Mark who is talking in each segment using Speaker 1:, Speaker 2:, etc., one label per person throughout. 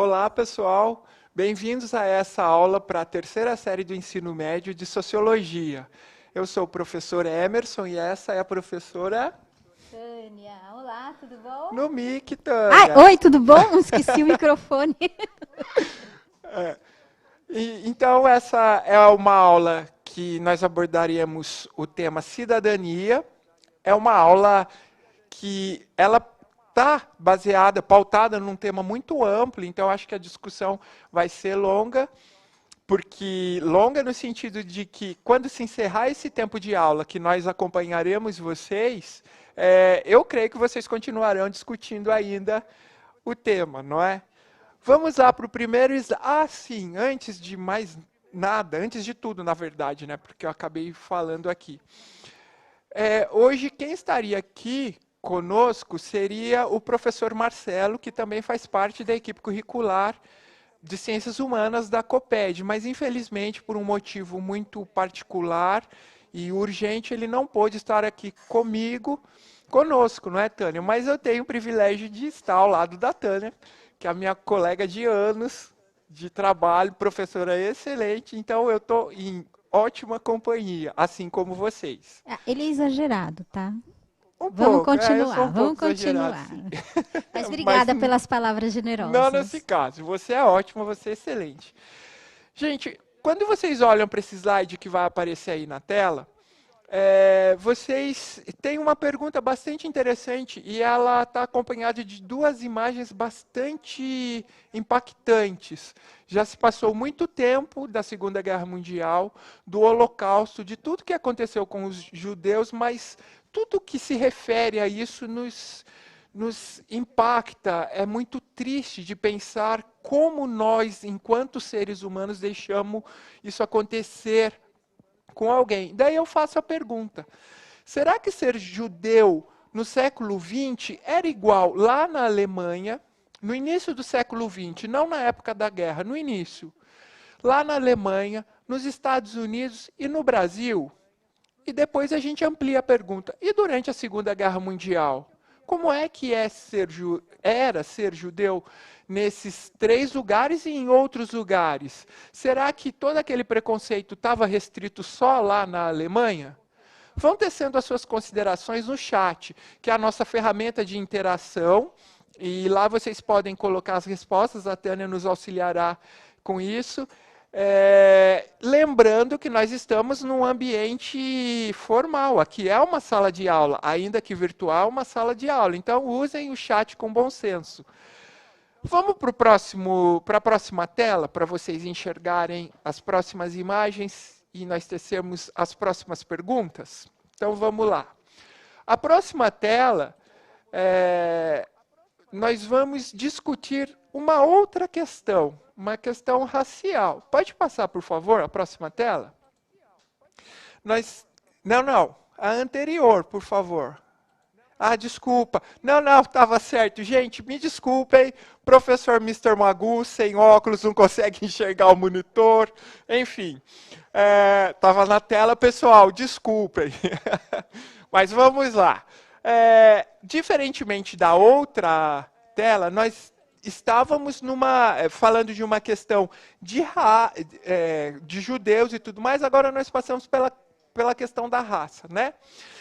Speaker 1: Olá, pessoal. Bem-vindos a essa aula para a terceira série do ensino médio de Sociologia. Eu sou o professor Emerson e essa é a professora
Speaker 2: Tânia, olá, tudo bom?
Speaker 1: Numic,
Speaker 2: Ai,
Speaker 1: Tânia.
Speaker 2: oi, tudo bom? Esqueci o microfone.
Speaker 1: Então, essa é uma aula que nós abordaremos o tema cidadania. É uma aula que ela está baseada, pautada num tema muito amplo, então acho que a discussão vai ser longa. Porque longa no sentido de que quando se encerrar esse tempo de aula que nós acompanharemos vocês, eu creio que vocês continuarão discutindo ainda o tema, não é? Vamos lá para o primeiro slide. Ah, sim, antes de mais nada, antes de tudo, na verdade, né? Porque eu acabei falando aqui. Hoje, quem estaria aqui conosco seria o professor Marcelo, que também faz parte da equipe curricular de Ciências Humanas da COPED, mas infelizmente por um motivo muito particular e urgente, ele não pôde estar aqui conosco, não é, Tânia? Mas eu tenho o privilégio de estar ao lado da Tânia, que é a minha colega de anos de trabalho, professora excelente, então eu estou em ótima companhia, assim como vocês.
Speaker 2: Ah, ele é exagerado, tá?
Speaker 1: Um
Speaker 2: Vamos
Speaker 1: pouco, eu sou
Speaker 2: continuar,
Speaker 1: um
Speaker 2: vamos
Speaker 1: pouco exagerado,
Speaker 2: continuar.
Speaker 1: sim.
Speaker 2: Mas
Speaker 1: Mas
Speaker 2: obrigada pelas palavras
Speaker 1: não nesse
Speaker 2: generosas.
Speaker 1: caso, você é ótima, você é excelente. Gente, quando vocês olham para esse slide que vai aparecer aí na tela, vocês têm uma pergunta bastante interessante e ela está acompanhada de duas imagens bastante impactantes. Já se passou muito tempo da Segunda Guerra Mundial, do Holocausto, de tudo que aconteceu com os judeus, mas tudo que se refere a isso nos impacta. É muito triste de pensar como nós, enquanto seres humanos, deixamos isso acontecer com alguém. Daí eu faço a pergunta: será que ser judeu no século XX era igual lá na Alemanha, no início do século XX, não na época da guerra, no início, lá na Alemanha, nos Estados Unidos e no Brasil? E depois a gente amplia a pergunta: e durante a Segunda Guerra Mundial? Como é que era ser judeu nesses três lugares e em outros lugares? Será que todo aquele preconceito estava restrito só lá na Alemanha? Vão tecendo as suas considerações no chat, que é a nossa ferramenta de interação, e lá vocês podem colocar as respostas, a Tânia nos auxiliará com isso. Lembrando que nós estamos num ambiente formal, aqui é uma sala de aula, ainda que virtual, uma sala de aula. Então usem o chat com bom senso. Vamos para a próxima tela, para vocês enxergarem as próximas imagens e nós tecermos as próximas perguntas? Então vamos lá. A próxima tela, nós vamos discutir uma outra questão, uma questão racial. Pode passar, por favor, a próxima tela? Nós, não, a anterior, por favor. Ah, desculpa. Não, estava certo. Gente, me desculpem. Professor Mister Magoo, sem óculos, não consegue enxergar o monitor. Enfim, estava na tela, pessoal, desculpem. Mas vamos lá. Diferentemente da outra tela, nós estávamos falando de uma questão de judeus e tudo mais, agora nós passamos pela questão da raça, né?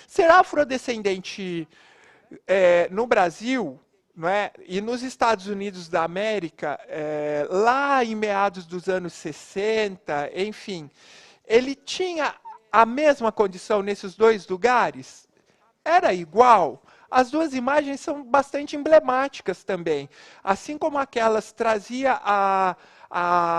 Speaker 1: Ser afrodescendente no Brasil, não é? E nos Estados Unidos da América, lá em meados dos anos 60, enfim, ele tinha a mesma condição nesses dois lugares? Era igual? As duas imagens são bastante emblemáticas também. Assim como aquelas trazia a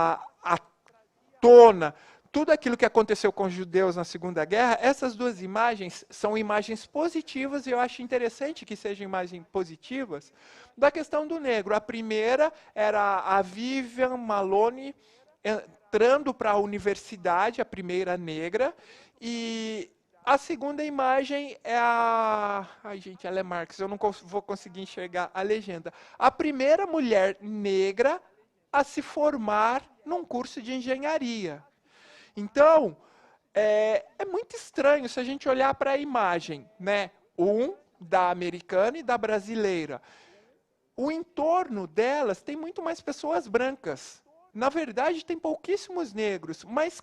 Speaker 1: tona tudo aquilo que aconteceu com os judeus na Segunda Guerra, essas duas imagens são imagens positivas, e eu acho interessante que sejam imagens positivas, da questão do negro. A primeira era a Vivian Maloney entrando para a universidade, a primeira negra, e a segunda imagem é a... Ai, gente, ela é Marx, eu não vou conseguir enxergar a legenda. A primeira mulher negra a se formar num curso de engenharia. Então, é muito estranho se a gente olhar para a imagem, né? Da americana e da brasileira. o entorno delas tem muito mais pessoas brancas. Na verdade, tem pouquíssimos negros, mas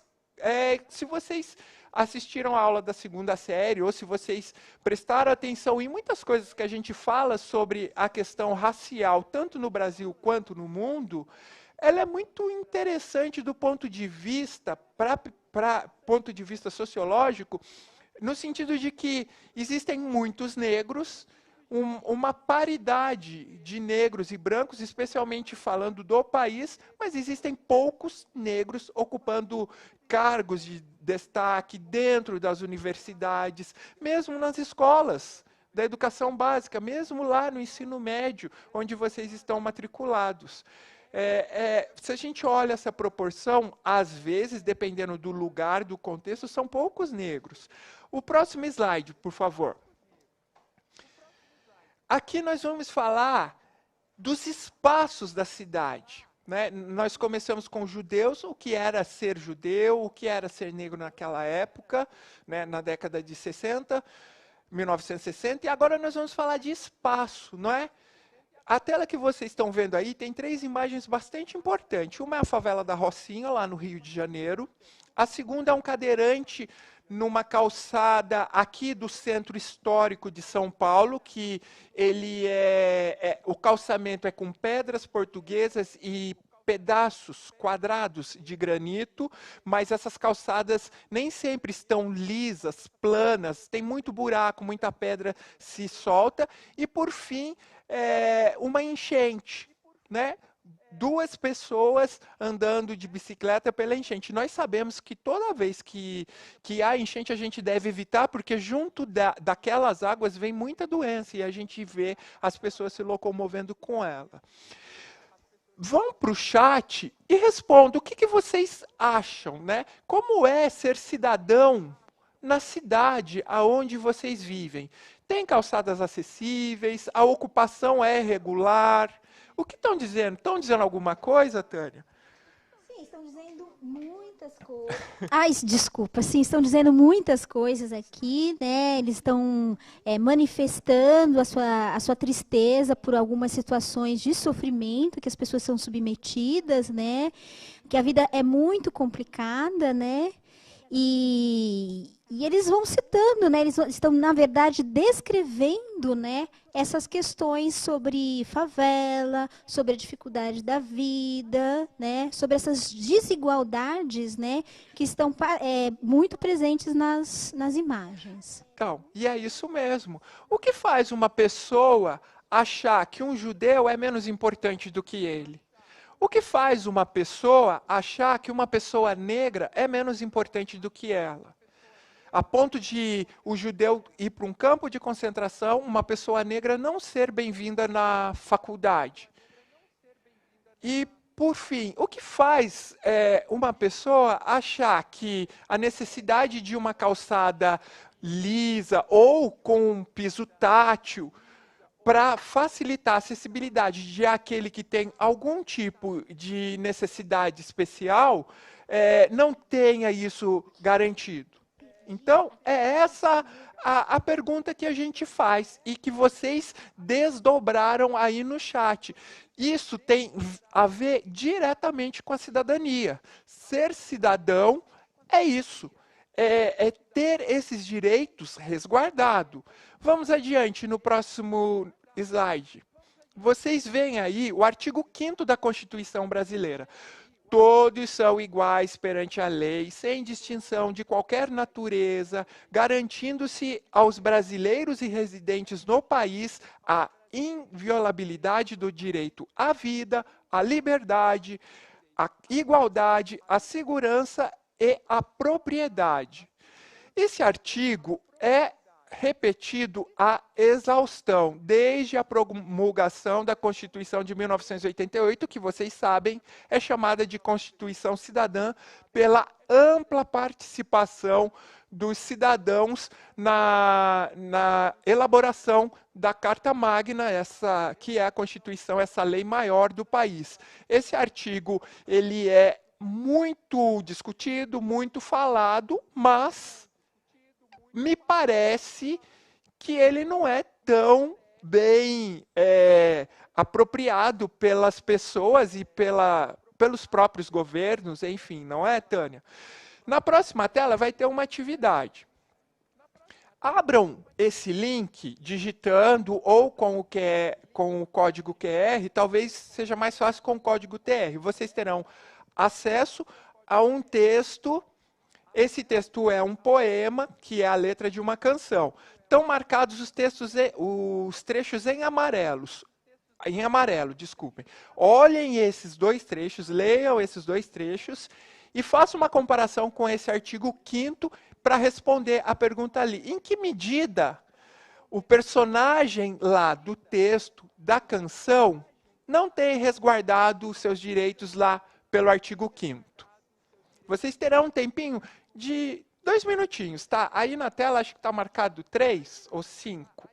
Speaker 1: se vocês assistiram a aula da segunda série, ou se vocês prestaram atenção em muitas coisas que a gente fala sobre a questão racial, tanto no Brasil quanto no mundo, ela é muito interessante do ponto de vista, ponto de vista sociológico, no sentido de que existem muitos negros, uma paridade de negros e brancos, especialmente falando do país, mas existem poucos negros ocupando cargos de destaque dentro das universidades, mesmo nas escolas da educação básica, mesmo lá no ensino médio, onde vocês estão matriculados. Se a gente olha essa proporção, às vezes, dependendo do lugar, do contexto, são poucos negros. O próximo slide, por favor. Aqui nós vamos falar dos espaços da cidade. Né? Nós começamos com judeus, o que era ser judeu, o que era ser negro naquela época, né? Na década de 60, 1960, e agora nós vamos falar de espaço, não é? A tela que vocês estão vendo aí tem 3 imagens bastante importantes. Uma é a favela da Rocinha, lá no Rio de Janeiro. A segunda é um cadeirante numa calçada aqui do centro histórico de São Paulo, que ele o calçamento é com pedras portuguesas e pedaços quadrados de granito, mas essas calçadas nem sempre estão lisas, planas, tem muito buraco, muita pedra se solta, e por fim, uma enchente, né? 2 pessoas andando de bicicleta pela enchente. Nós sabemos que toda vez que há enchente a gente deve evitar, porque junto daquelas águas vem muita doença e a gente vê as pessoas se locomovendo com ela. Vão para o chat e respondam o que vocês acham, né? Como é ser cidadão na cidade aonde vocês vivem? Tem calçadas acessíveis? A ocupação é regular? O que estão dizendo? Estão dizendo alguma coisa, Tânia?
Speaker 2: Sim, estão dizendo muitas coisas. Ai, desculpa, sim, estão dizendo muitas coisas aqui, né? Eles estão manifestando a sua tristeza por algumas situações de sofrimento que as pessoas são submetidas, né? Que a vida é muito complicada, né? E eles vão citando, né? Eles estão, na verdade, descrevendo, né, essas questões sobre favela, sobre a dificuldade da vida, né, sobre essas desigualdades, né, que estão muito presentes nas imagens.
Speaker 1: Então, e é isso mesmo. O que faz uma pessoa achar que um judeu é menos importante do que ele? O que faz uma pessoa achar que uma pessoa negra é menos importante do que ela? A ponto de o judeu ir para um campo de concentração, uma pessoa negra não ser bem-vinda na faculdade. E, por fim, o que faz uma pessoa achar que a necessidade de uma calçada lisa ou com um piso tátil para facilitar a acessibilidade de aquele que tem algum tipo de necessidade especial, não tenha isso garantido? Então, é essa a pergunta que a gente faz e que vocês desdobraram aí no chat. Isso tem a ver diretamente com a cidadania. Ser cidadão é isso. É ter esses direitos resguardados. Vamos adiante no próximo slide. Vocês veem aí o artigo 5º da Constituição Brasileira. Todos são iguais perante a lei, sem distinção de qualquer natureza, garantindo-se aos brasileiros e residentes no país a inviolabilidade do direito à vida, à liberdade, à igualdade, à segurança e à propriedade. Esse artigo é repetido à exaustão, desde a promulgação da Constituição de 1988, que vocês sabem, é chamada de Constituição Cidadã pela ampla participação dos cidadãos na elaboração da Carta Magna, essa que é a Constituição, essa lei maior do país. Esse artigo, ele é muito discutido, muito falado, mas me parece que ele não é tão bem apropriado pelas pessoas e pelos próprios governos, enfim, não é, Tânia? Na próxima tela vai ter uma atividade. Abram esse link digitando ou com o código QR, talvez seja mais fácil com o código TR. Vocês terão acesso a um texto. Esse texto é um poema, que é a letra de uma canção. Estão marcados os trechos em amarelo, desculpem. Olhem esses dois trechos, leiam esses dois trechos e façam uma comparação com esse artigo 5º para responder a pergunta ali. Em que medida o personagem lá do texto, da canção, não tem resguardado os seus direitos lá pelo artigo 5º? Vocês terão um tempinho de 2 minutinhos, tá? Aí na tela acho que está marcado 3 ou 5.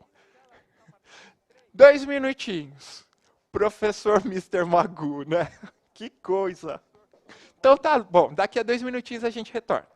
Speaker 1: 2 minutinhos. Professor Mr. Magoo, né? Que coisa. Então tá bom, daqui a 2 minutinhos a gente retorna.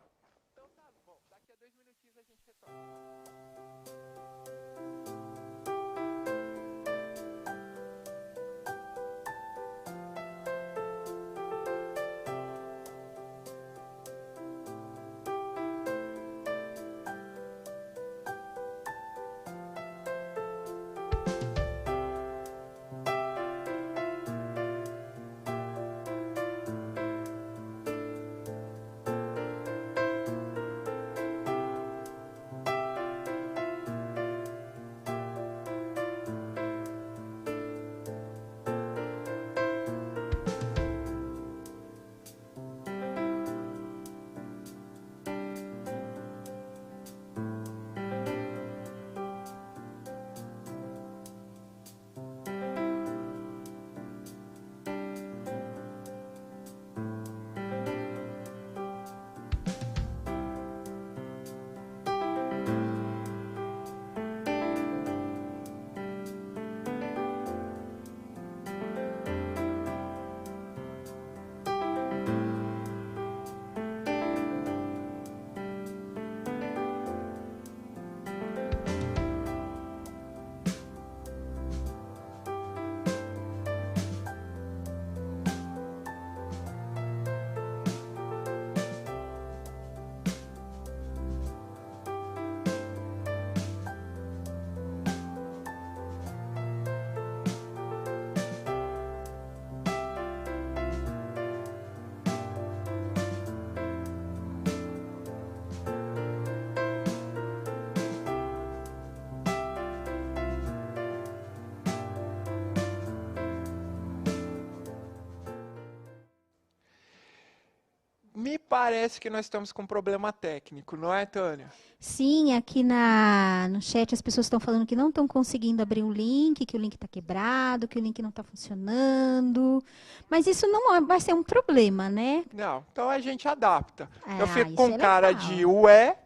Speaker 1: Me parece que nós estamos com um problema técnico, não é, Tânia?
Speaker 2: Sim, aqui no chat as pessoas estão falando que não estão conseguindo abrir o link, que o link está quebrado, que o link não está funcionando. Mas isso não vai ser um problema, né?
Speaker 1: Não, então a gente adapta. Eu fico
Speaker 2: isso
Speaker 1: com
Speaker 2: é
Speaker 1: cara
Speaker 2: legal.
Speaker 1: de ué,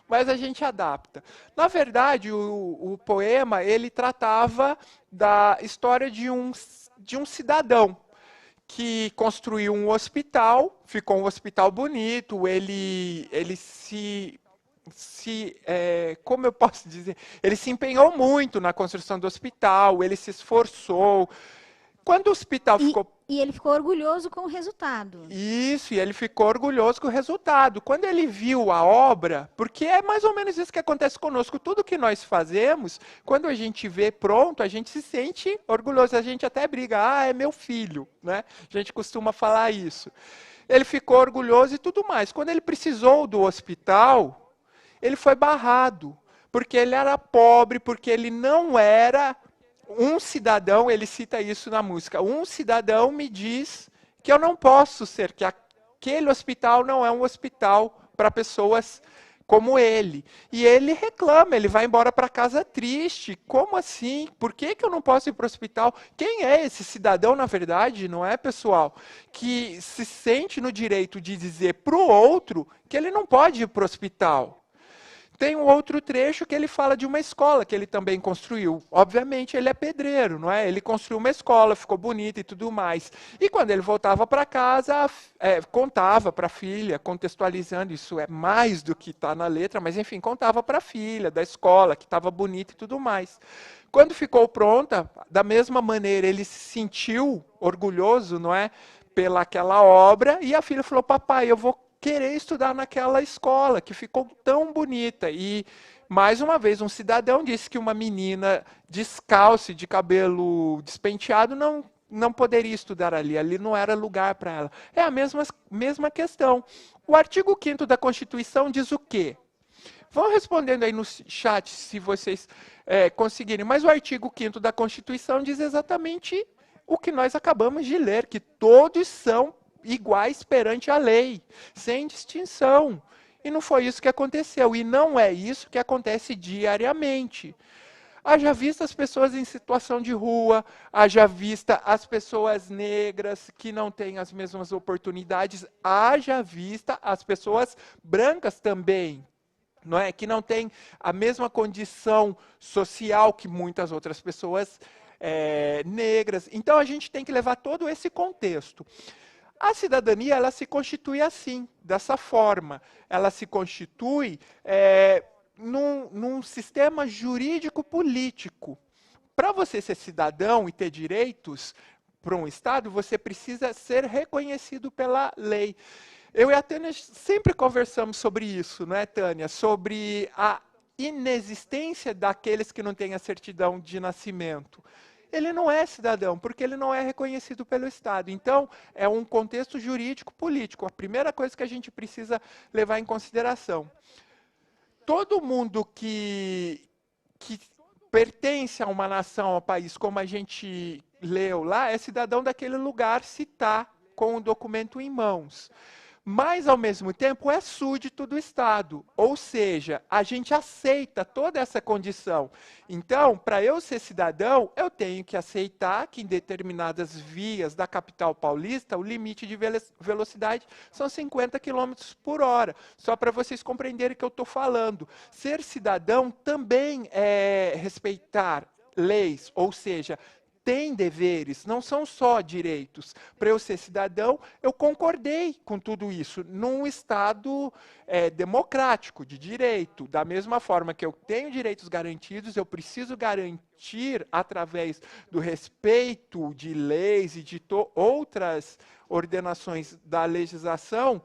Speaker 1: mas a gente adapta. Na verdade, o poema, ele tratava da história de um cidadão que construiu um hospital, ficou um hospital bonito, ele como eu posso dizer, ele se empenhou muito na construção do hospital, ele se esforçou. Quando o hospital ficou...
Speaker 2: E ele ficou orgulhoso com o resultado.
Speaker 1: Isso, e ele ficou orgulhoso com o resultado. Quando ele viu a obra, porque é mais ou menos isso que acontece conosco, tudo que nós fazemos, quando a gente vê pronto, a gente se sente orgulhoso, a gente até briga, é meu filho, né? A gente costuma falar isso. Ele ficou orgulhoso e tudo mais. Quando ele precisou do hospital, ele foi barrado, porque ele era pobre, porque ele não era... Um cidadão, ele cita isso na música, um cidadão me diz que eu não posso ser, que aquele hospital não é um hospital para pessoas como ele. E ele reclama, ele vai embora para casa triste. Como assim? Por que eu não posso ir para o hospital? Quem é esse cidadão, na verdade, não é, pessoal? Que se sente no direito de dizer para o outro que ele não pode ir para o hospital. Tem um outro trecho que ele fala de uma escola que ele também construiu. Obviamente, ele é pedreiro, não é? Ele construiu uma escola, ficou bonita e tudo mais. E quando ele voltava para casa, contava para a filha, contextualizando, isso é mais do que está na letra, mas enfim, contava para a filha da escola, que estava bonita e tudo mais. Quando ficou pronta, da mesma maneira, ele se sentiu orgulhoso, não é? Pelaquela obra, e a filha falou, papai, eu vou querer estudar naquela escola, que ficou tão bonita. E, mais uma vez, um cidadão disse que uma menina descalça, de cabelo despenteado, não poderia estudar ali. Ali não era lugar para ela. É a mesma questão. O artigo 5º da Constituição diz o quê? Vão respondendo aí no chat, se vocês conseguirem. Mas o artigo 5º da Constituição diz exatamente o que nós acabamos de ler, que todos são iguais perante a lei, sem distinção. E não foi isso que aconteceu. E não é isso que acontece diariamente. Haja vista as pessoas em situação de rua, haja vista as pessoas negras que não têm as mesmas oportunidades, haja vista as pessoas brancas também, não é? Que não têm a mesma condição social que muitas outras pessoas negras. Então a gente tem que levar todo esse contexto. A cidadania, ela se constitui assim, dessa forma. Ela se constitui num sistema jurídico-político. Para você ser cidadão e ter direitos para um Estado, você precisa ser reconhecido pela lei. Eu e a Tânia sempre conversamos sobre isso, não é, Tânia? Sobre a inexistência daqueles que não têm a certidão de nascimento. Ele não é cidadão, porque ele não é reconhecido pelo Estado. Então, é um contexto jurídico-político. A primeira coisa que a gente precisa levar em consideração. Todo mundo que pertence a uma nação, ao país, como a gente leu lá, é cidadão daquele lugar se está com o documento em mãos. Mas, ao mesmo tempo, é súdito do Estado. Ou seja, a gente aceita toda essa condição. Então, para eu ser cidadão, eu tenho que aceitar que em determinadas vias da capital paulista, o limite de velocidade são 50 km por hora. Só para vocês compreenderem o que eu estou falando. Ser cidadão também é respeitar leis, ou seja, tem deveres, não são só direitos. Para eu ser cidadão, eu concordei com tudo isso, num Estado democrático, de direito. Da mesma forma que eu tenho direitos garantidos, eu preciso garantir, através do respeito de leis e de outras ordenações da legislação,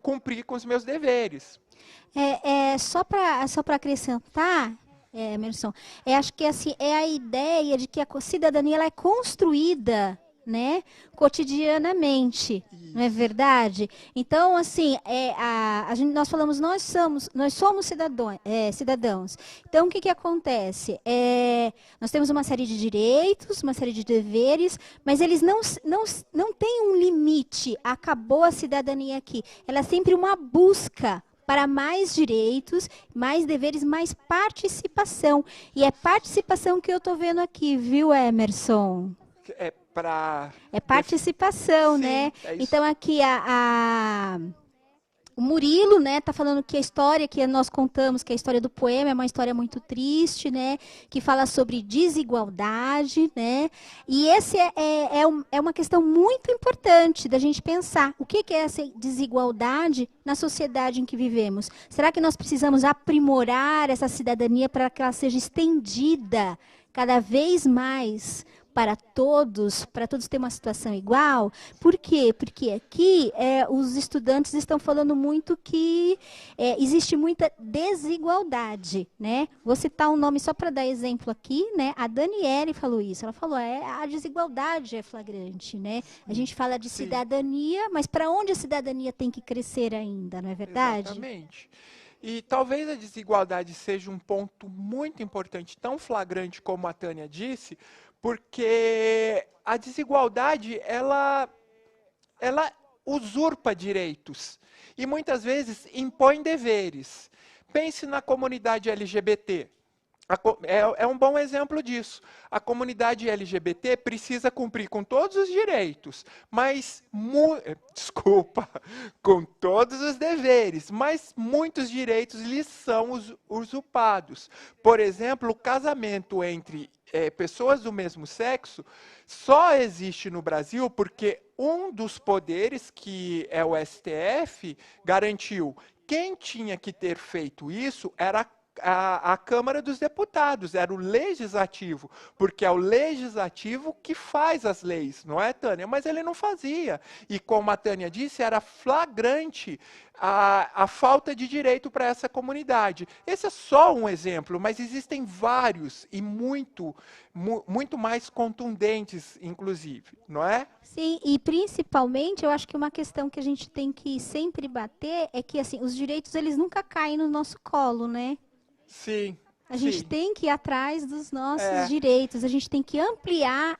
Speaker 1: cumprir com os meus deveres.
Speaker 2: Só para acrescentar, Emerson, acho que assim, é a ideia de que a cidadania ela é construída, né, cotidianamente, não é verdade? Então, assim, nós falamos, nós somos cidadãos. Então, o que acontece? Nós temos uma série de direitos, uma série de deveres, mas eles não têm um limite. Acabou a cidadania aqui. Ela é sempre uma busca para mais direitos, mais deveres, mais participação. E é participação que eu estou vendo aqui, viu, Emerson? É participação, sim, né? Então, aqui o Murilo, né, tá falando que a história que nós contamos, que a história do poema é uma história muito triste, né, que fala sobre desigualdade, né, e esse é uma questão muito importante da gente pensar. O que é essa desigualdade na sociedade em que vivemos? Será que nós precisamos aprimorar essa cidadania para que ela seja estendida cada vez mais para todos ter uma situação igual? Por quê? Porque aqui os estudantes estão falando muito que existe muita desigualdade, né? Vou citar um nome só para dar exemplo aqui, né? A Daniele falou isso. Ela falou, a desigualdade é flagrante, né? A gente fala de cidadania, mas para onde a cidadania tem que crescer ainda, não é verdade?
Speaker 1: Exatamente. E talvez a desigualdade seja um ponto muito importante, tão flagrante como a Tânia disse, porque a desigualdade, ela usurpa direitos e muitas vezes impõe deveres. Pense na comunidade LGBT. É um bom exemplo disso. A comunidade LGBT precisa cumprir com todos os direitos, mas desculpa, com todos os deveres, mas muitos direitos lhes são usurpados. Por exemplo, o casamento entre pessoas do mesmo sexo só existe no Brasil porque um dos poderes, que é o STF, garantiu quem tinha que ter feito isso era a Câmara dos Deputados, era o Legislativo, porque é o Legislativo que faz as leis, não é, Tânia? Mas ele não fazia. E como a Tânia disse, era flagrante a falta de direito para essa comunidade. Esse é só um exemplo, mas existem vários e muito mais contundentes, inclusive, não é?
Speaker 2: Sim, e principalmente, eu acho que uma questão que a gente tem que sempre bater é que, assim, os direitos, eles nunca caem no nosso colo, né?
Speaker 1: Sim.
Speaker 2: A gente
Speaker 1: Sim.
Speaker 2: tem que ir atrás dos nossos direitos, a gente tem que ampliar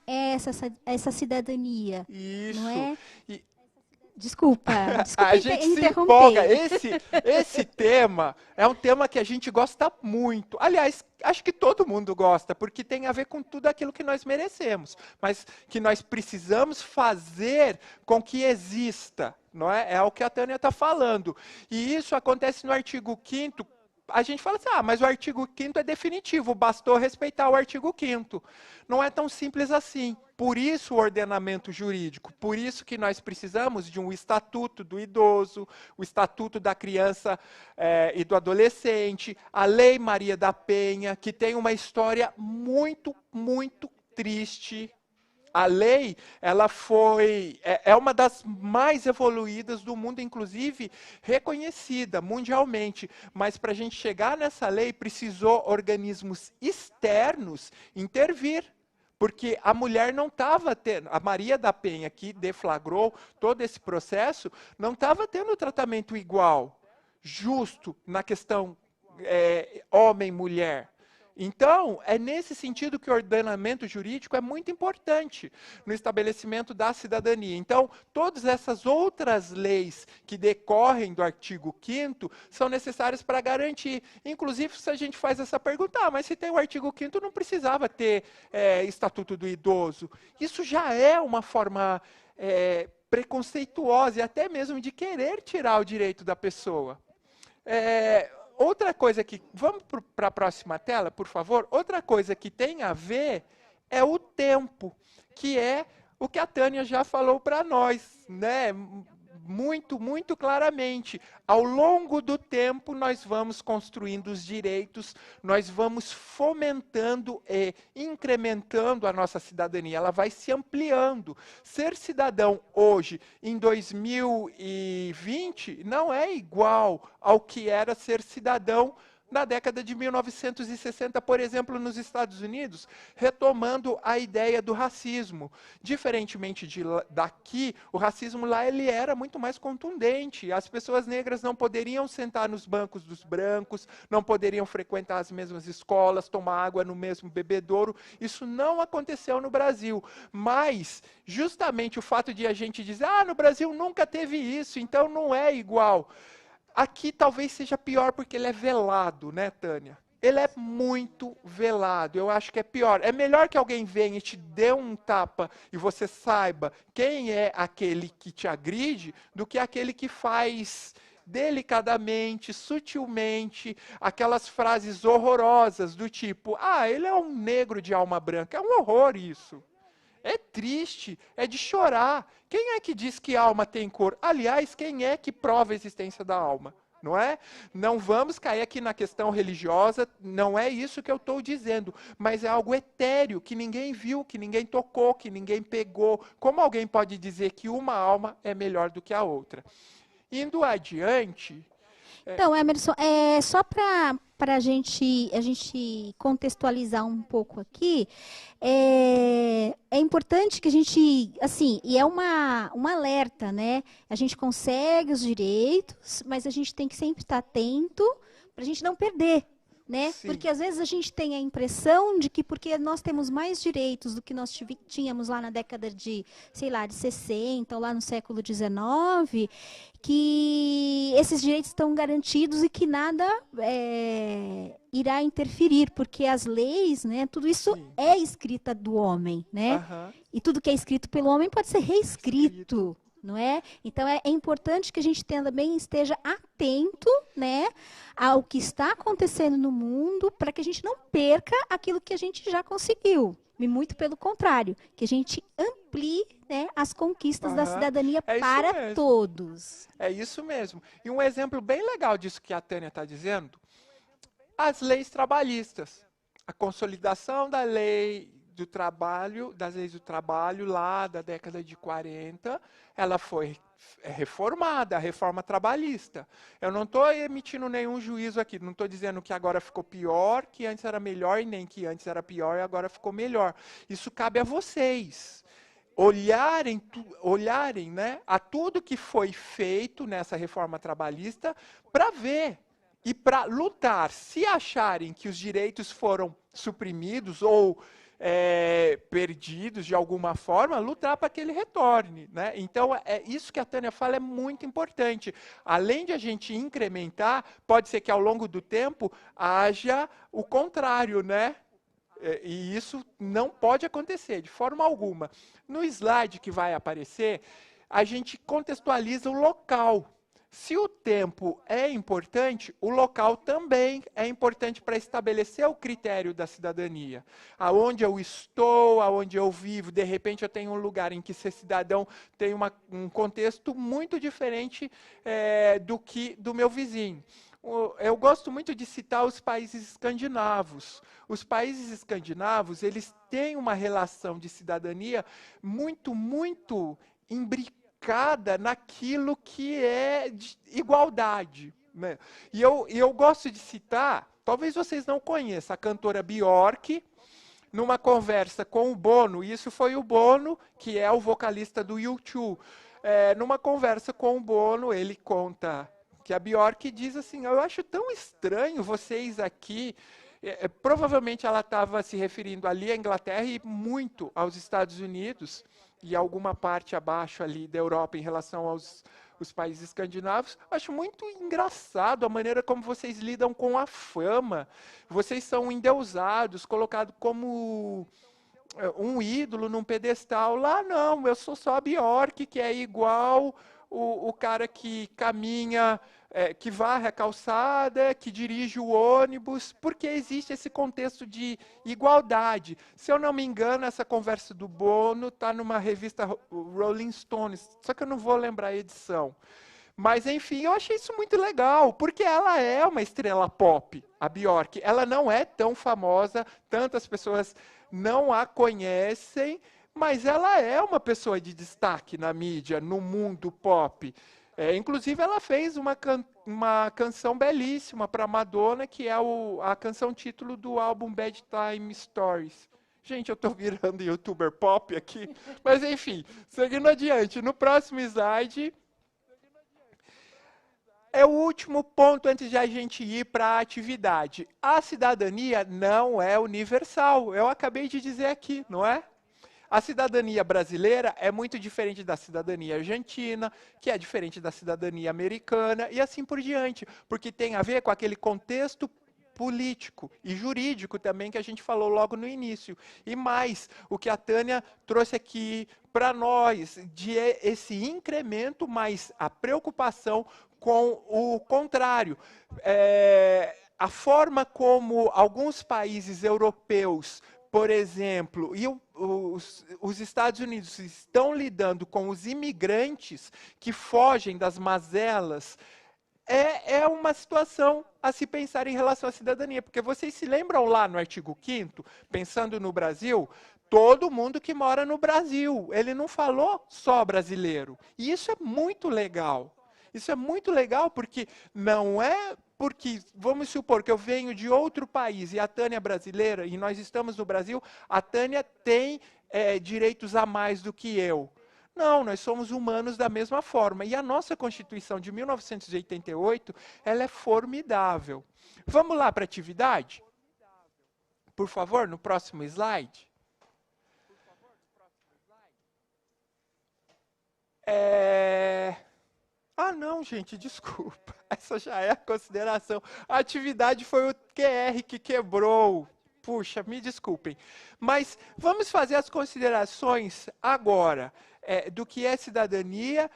Speaker 2: essa cidadania,
Speaker 1: Isso.
Speaker 2: não é?
Speaker 1: E
Speaker 2: Desculpa
Speaker 1: a gente se
Speaker 2: interromper.
Speaker 1: empolga. Esse tema é um tema que a gente gosta muito. Aliás, acho que todo mundo gosta, porque tem a ver com tudo aquilo que nós merecemos, mas que nós precisamos fazer com que exista, não é? É o que a Tânia está falando. E isso acontece no artigo 5º. A gente fala assim, mas o artigo 5º é definitivo, bastou respeitar o artigo 5º. Não é tão simples assim. Por isso o ordenamento jurídico, por isso que nós precisamos de um estatuto do idoso, o estatuto da criança e do adolescente, a Lei Maria da Penha, que tem uma história muito, muito triste. A lei, ela é uma das mais evoluídas do mundo, inclusive reconhecida mundialmente. Mas para a gente chegar nessa lei, precisou organismos externos intervir. Porque a mulher não estava tendo, a Maria da Penha, que deflagrou todo esse processo, não estava tendo tratamento igual, justo, na questão homem-mulher. Então, é nesse sentido que o ordenamento jurídico é muito importante no estabelecimento da cidadania. Então, todas essas outras leis que decorrem do artigo 5º são necessárias para garantir. Inclusive, se a gente faz essa pergunta, mas se tem o artigo 5º, não precisava ter Estatuto do Idoso. Isso já é uma forma preconceituosa e até mesmo de querer tirar o direito da pessoa. Outra coisa que... Vamos para a próxima tela, por favor? Outra coisa que tem a ver é o tempo, que é o que a Tânia já falou para nós, né? Muito, muito claramente. Ao longo do tempo, nós vamos construindo os direitos, nós vamos fomentando e incrementando a nossa cidadania. Ela vai se ampliando. Ser cidadão hoje, em 2020, não é igual ao que era ser cidadão na década de 1960, por exemplo, nos Estados Unidos, retomando a ideia do racismo. Diferentemente daqui, o racismo lá ele era muito mais contundente. As pessoas negras não poderiam sentar nos bancos dos brancos, não poderiam frequentar as mesmas escolas, tomar água no mesmo bebedouro. Isso não aconteceu no Brasil. Mas, justamente o fato de a gente dizer, no Brasil nunca teve isso, então não é igual. Aqui talvez seja pior porque ele é velado, né, Tânia? Ele é muito velado, eu acho que é pior. É melhor que alguém venha e te dê um tapa e você saiba quem é aquele que te agride, do que aquele que faz delicadamente, sutilmente, aquelas frases horrorosas do tipo, ele é um negro de alma branca. É um horror isso. É triste, é de chorar. Quem é que diz que alma tem cor? Aliás, quem é que prova a existência da alma? Não é? Não vamos cair aqui na questão religiosa, não é isso que eu estou dizendo, mas é algo etéreo, que ninguém viu, que ninguém tocou, que ninguém pegou. Como alguém pode dizer que uma alma é melhor do que a outra? Indo adiante...
Speaker 2: Então, Emerson, só para a gente contextualizar um pouco aqui, é importante que a gente, assim, e é um alerta, né? A gente consegue os direitos, mas a gente tem que sempre estar atento para a gente não perder, né?
Speaker 1: Sim.
Speaker 2: Porque às vezes a gente tem a impressão de que porque nós temos mais direitos do que nós tínhamos lá na década de, sei lá, de 60, ou lá no século XIX, que esses direitos estão garantidos e que nada irá interferir, porque as leis, né, tudo isso
Speaker 1: Sim.
Speaker 2: é escrita do homem, né?
Speaker 1: Aham.
Speaker 2: E tudo que é escrito pelo homem pode ser reescrito,
Speaker 1: Escrito.
Speaker 2: não é? Então é importante que a gente também esteja atento, né, ao que está acontecendo no mundo, para que a gente não perca aquilo que a gente já conseguiu. E muito pelo contrário, que a gente amplie, né, as conquistas da
Speaker 1: Aham.
Speaker 2: cidadania
Speaker 1: É isso
Speaker 2: para
Speaker 1: mesmo.
Speaker 2: todos.
Speaker 1: É isso mesmo. E um exemplo bem legal disso que a Tânia está dizendo, as leis trabalhistas. A consolidação da lei do trabalho, das leis do trabalho lá da década de 40, ela foi reformada, a reforma trabalhista. Eu não estou emitindo nenhum juízo aqui, não estou dizendo que agora ficou pior, que antes era melhor, e nem que antes era pior e agora ficou melhor. Isso cabe a vocês. Olharem, né, a tudo que foi feito nessa reforma trabalhista para ver e para lutar. Se acharem que os direitos foram suprimidos ou perdidos de alguma forma, lutar para que ele retorne, né? Então, isso que a Tânia fala é muito importante. Além de a gente incrementar, pode ser que ao longo do tempo haja o contrário, né? E isso não pode acontecer de forma alguma. No slide que vai aparecer, a gente contextualiza o local. Se o tempo é importante, o local também é importante para estabelecer o critério da cidadania. Aonde eu estou, aonde eu vivo, de repente eu tenho um lugar em que ser cidadão tem um contexto muito diferente do que do meu vizinho. Eu gosto muito de citar os países escandinavos. Os países escandinavos, eles têm uma relação de cidadania muito, muito imbricada naquilo que é de igualdade, né? E eu gosto de citar, talvez vocês não conheçam, a cantora Björk, numa conversa com o Bono, e isso foi o Bono, que é o vocalista do U2. Numa conversa com o Bono, ele conta que a Björk diz assim, eu acho tão estranho vocês aqui, provavelmente ela estava se referindo ali à Inglaterra e muito aos Estados Unidos, e alguma parte abaixo ali da Europa em relação aos os países escandinavos. Acho muito engraçado a maneira como vocês lidam com a fama. Vocês são endeusados, colocados como um ídolo num pedestal. Lá não, eu sou só a Björk, que é igual o cara que caminha, que varre a calçada, que dirige o ônibus, porque existe esse contexto de igualdade. Se eu não me engano, essa conversa do Bono está numa revista Rolling Stones, só que eu não vou lembrar a edição. Mas, enfim, eu achei isso muito legal, porque ela é uma estrela pop, a Björk. Ela não é tão famosa, tantas pessoas não a conhecem, mas ela é uma pessoa de destaque na mídia, no mundo pop. Inclusive, ela fez uma canção belíssima para Madonna, que é a canção título do álbum Bad Time Stories. Gente, eu estou virando youtuber pop aqui, mas enfim, seguindo adiante. No próximo slide, é o último ponto antes de a gente ir para a atividade. A cidadania não é universal. Eu acabei de dizer aqui, não é? A cidadania brasileira é muito diferente da cidadania argentina, que é diferente da cidadania americana, e assim por diante, porque tem a ver com aquele contexto político e jurídico também que a gente falou logo no início. E mais, o que a Tânia trouxe aqui para nós, de esse incremento, mas a preocupação com o contrário. A forma como alguns países europeus, por exemplo, e os Estados Unidos estão lidando com os imigrantes que fogem das mazelas, é uma situação a se pensar em relação à cidadania, porque vocês se lembram lá no artigo 5º, pensando no Brasil, todo mundo que mora no Brasil, ele não falou só brasileiro, e isso é muito legal. Isso é muito legal porque não é porque, vamos supor que eu venho de outro país e a Tânia é brasileira e nós estamos no Brasil, a Tânia tem direitos a mais do que eu. Não, nós somos humanos da mesma forma. E a nossa Constituição de 1988, ela é formidável. Vamos lá para a atividade? Por favor, no próximo slide. Ah, não, gente, desculpa. Essa já é a consideração. A atividade foi o QR que quebrou. Puxa, me desculpem. Mas vamos fazer as considerações agora do que é cidadania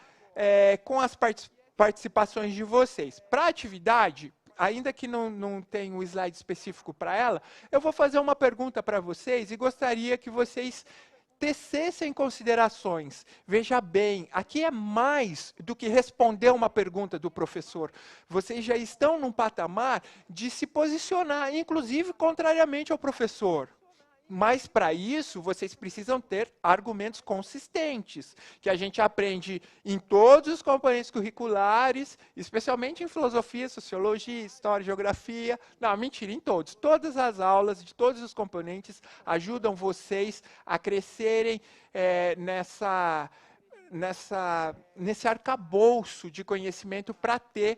Speaker 1: com as participações de vocês. Para a atividade, ainda que não tenha um slide específico para ela, eu vou fazer uma pergunta para vocês e gostaria que vocês tecessem considerações. Veja bem, aqui é mais do que responder uma pergunta do professor. Vocês já estão num patamar de se posicionar, inclusive contrariamente ao professor. Mas, para isso, vocês precisam ter argumentos consistentes, que a gente aprende em todos os componentes curriculares, especialmente em filosofia, sociologia, história, geografia. Não, mentira, em todos. Todas as aulas de todos os componentes ajudam vocês a crescerem nesse arcabouço de conhecimento para ter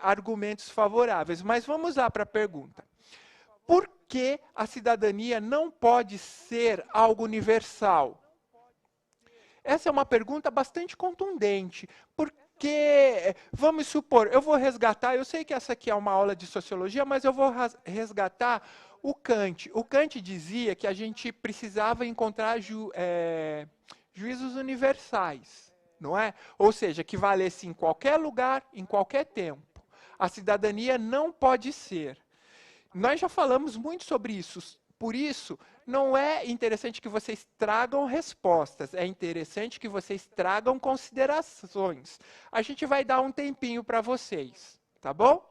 Speaker 1: argumentos favoráveis. Mas vamos lá para a pergunta. Por que a cidadania não pode ser algo universal? Essa é uma pergunta bastante contundente, porque, vamos supor, eu vou resgatar, eu sei que essa aqui é uma aula de sociologia, mas eu vou resgatar o Kant. O Kant dizia que a gente precisava encontrar juízos universais, não é? Ou seja, que valesse em qualquer lugar, em qualquer tempo. A cidadania não pode ser. Nós já falamos muito sobre isso, por isso não é interessante que vocês tragam respostas, é interessante que vocês tragam considerações. A gente vai dar um tempinho para vocês, tá bom?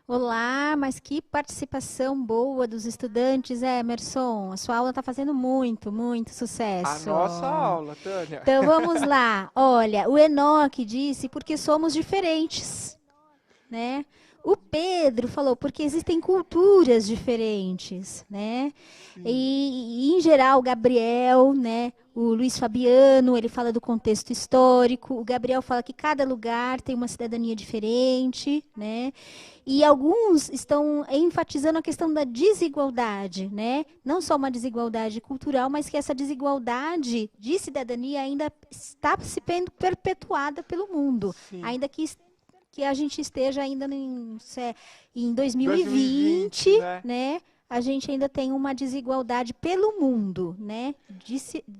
Speaker 2: Olá, mas que participação boa dos estudantes, Emerson. A sua aula está fazendo muito sucesso.
Speaker 1: A nossa aula, Tânia.
Speaker 2: Então vamos lá. Olha, o Enoque disse porque somos diferentes, né? O Pedro falou porque existem culturas diferentes, né? E em geral, o Gabriel, né? O Luiz Fabiano, ele fala do contexto histórico. O Gabriel fala que cada lugar tem uma cidadania diferente, né? E alguns estão enfatizando a questão da desigualdade, né? Não só uma desigualdade cultural, mas que essa desigualdade de cidadania ainda está se perpetuada pelo mundo.
Speaker 1: Sim.
Speaker 2: Ainda que a gente esteja ainda em 2020, né? a gente ainda tem uma desigualdade pelo mundo, né?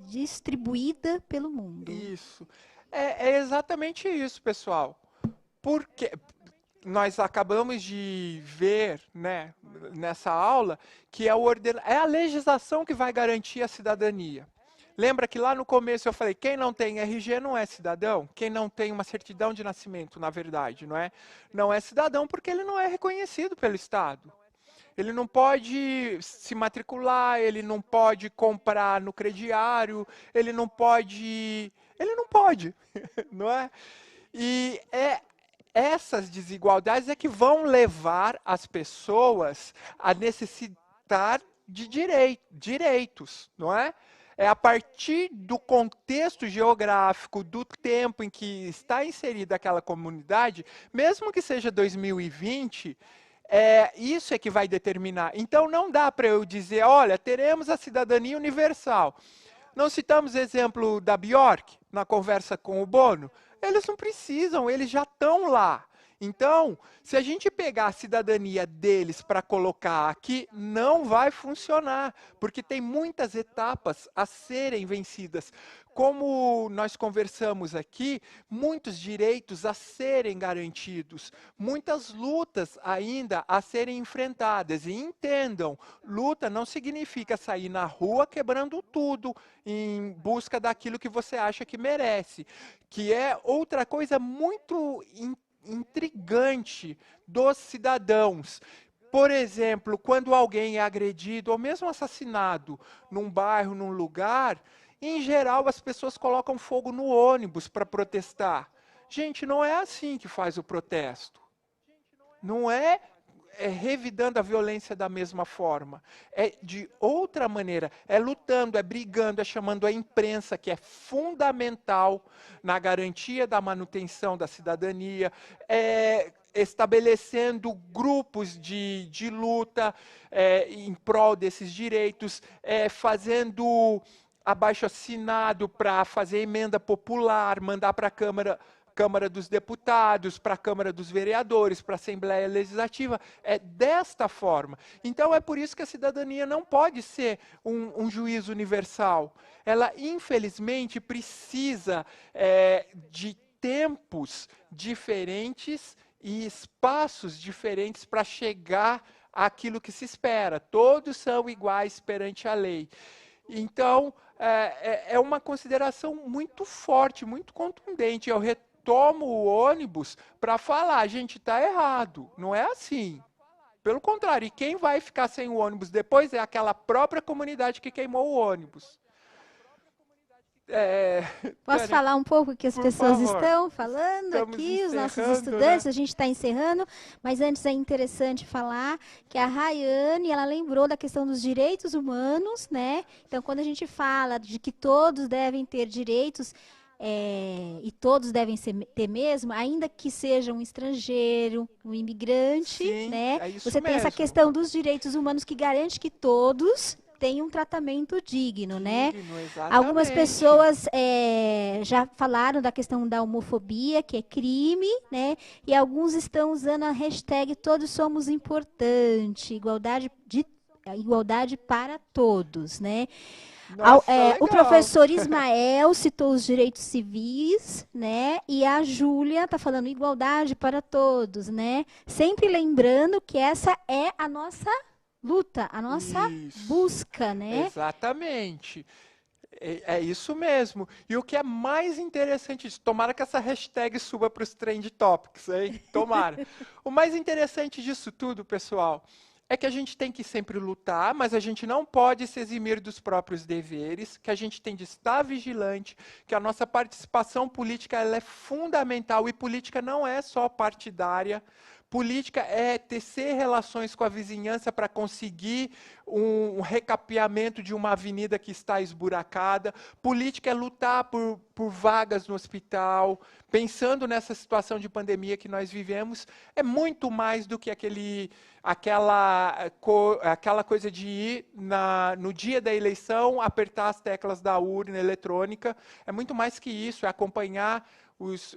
Speaker 2: Distribuída pelo mundo.
Speaker 1: Isso. É exatamente isso, pessoal. Porque nós acabamos de ver, né, nessa aula, que é a legislação que vai garantir a cidadania. Lembra que lá no começo eu falei, quem não tem RG não é cidadão? Quem não tem uma certidão de nascimento, na verdade, não é? Não é cidadão porque ele não é reconhecido pelo Estado. Ele não pode se matricular, ele não pode comprar no crediário, ele não pode, não é? E essas desigualdades é que vão levar as pessoas a necessitar de direitos, não é? É a partir do contexto geográfico, do tempo em que está inserida aquela comunidade, mesmo que seja 2020, isso é que vai determinar. Então não dá para eu dizer, olha, teremos a cidadania universal. Não citamos exemplo da Bjork na conversa com o Bono? Eles não precisam, eles já estão lá. Então, se a gente pegar a cidadania deles para colocar aqui, não vai funcionar, porque tem muitas etapas a serem vencidas. Como nós conversamos aqui, muitos direitos a serem garantidos, muitas lutas ainda a serem enfrentadas. E entendam, luta não significa sair na rua quebrando tudo em busca daquilo que você acha que merece, que é outra coisa muito intrigante dos cidadãos. Por exemplo, quando alguém é agredido ou mesmo assassinado num bairro, num lugar, em geral as pessoas colocam fogo no ônibus para protestar. Gente, não é assim que faz o protesto. Não é revidando a violência da mesma forma. É de outra maneira. É lutando, é brigando, é chamando a imprensa, que é fundamental na garantia da manutenção da cidadania, estabelecendo grupos de luta em prol desses direitos, fazendo abaixo-assinado para fazer emenda popular, mandar para a Câmara dos Deputados, para a Câmara dos Vereadores, para a Assembleia Legislativa, é desta forma. Então é por isso que a cidadania não pode ser um juízo universal. Ela, infelizmente, precisa de tempos diferentes e espaços diferentes para chegar àquilo que se espera. Todos são iguais perante a lei. Então, é uma consideração muito forte, muito contundente. Eu retomo o ônibus para falar, a gente está errado, não é assim. Pelo contrário, e quem vai ficar sem o ônibus depois é aquela própria comunidade que queimou o ônibus.
Speaker 2: Posso falar um pouco o que as
Speaker 1: Por
Speaker 2: pessoas
Speaker 1: favor.
Speaker 2: estão falando
Speaker 1: Estamos
Speaker 2: aqui, os nossos
Speaker 1: encerrando,
Speaker 2: estudantes,
Speaker 1: né?
Speaker 2: a gente está encerrando, mas antes é interessante falar que a Rayane, ela lembrou da questão dos direitos humanos, né? Então, quando a gente fala de que todos devem ter direitos, e todos devem ter mesmo, ainda que seja um estrangeiro, um imigrante,
Speaker 1: Sim,
Speaker 2: né?
Speaker 1: é isso
Speaker 2: Você tem essa
Speaker 1: mesmo.
Speaker 2: questão dos direitos humanos que garante que todos tenham um tratamento digno, né?
Speaker 1: Digno, exatamente.
Speaker 2: Algumas pessoas já falaram da questão da homofobia, que é crime, né? E alguns estão usando a hashtag Todos Somos Importante, igualdade para todos, né?
Speaker 1: Nossa,
Speaker 2: O
Speaker 1: legal.
Speaker 2: professor Ismael citou os direitos civis, né? E a Júlia está falando igualdade para todos, né? Sempre lembrando que essa é a nossa luta, a nossa
Speaker 1: Isso.
Speaker 2: busca, né?
Speaker 1: Exatamente. É isso mesmo. E o que é mais interessante disso, tomara que essa hashtag suba para os Trend Topics, hein? Tomara. O mais interessante disso tudo, pessoal, é que a gente tem que sempre lutar, mas a gente não pode se eximir dos próprios deveres, que a gente tem de estar vigilante, que a nossa participação política ela é fundamental, e política não é só partidária. Política é tecer relações com a vizinhança para conseguir um recapeamento de uma avenida que está esburacada. Política é lutar por vagas no hospital. Pensando nessa situação de pandemia que nós vivemos, é muito mais do que aquela coisa de ir no dia da eleição, apertar as teclas da urna eletrônica. É muito mais que isso, é acompanhar os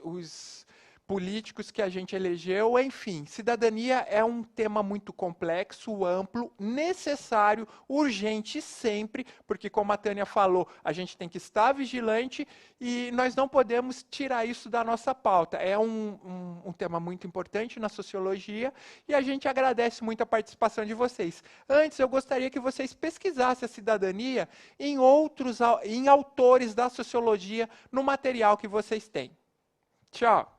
Speaker 1: políticos que a gente elegeu, enfim. Cidadania é um tema muito complexo, amplo, necessário, urgente sempre, porque como a Tânia falou, a gente tem que estar vigilante e nós não podemos tirar isso da nossa pauta. É um tema muito importante na sociologia e a gente agradece muito a participação de vocês. Antes, eu gostaria que vocês pesquisassem a cidadania em autores da sociologia no material que vocês têm. Tchau!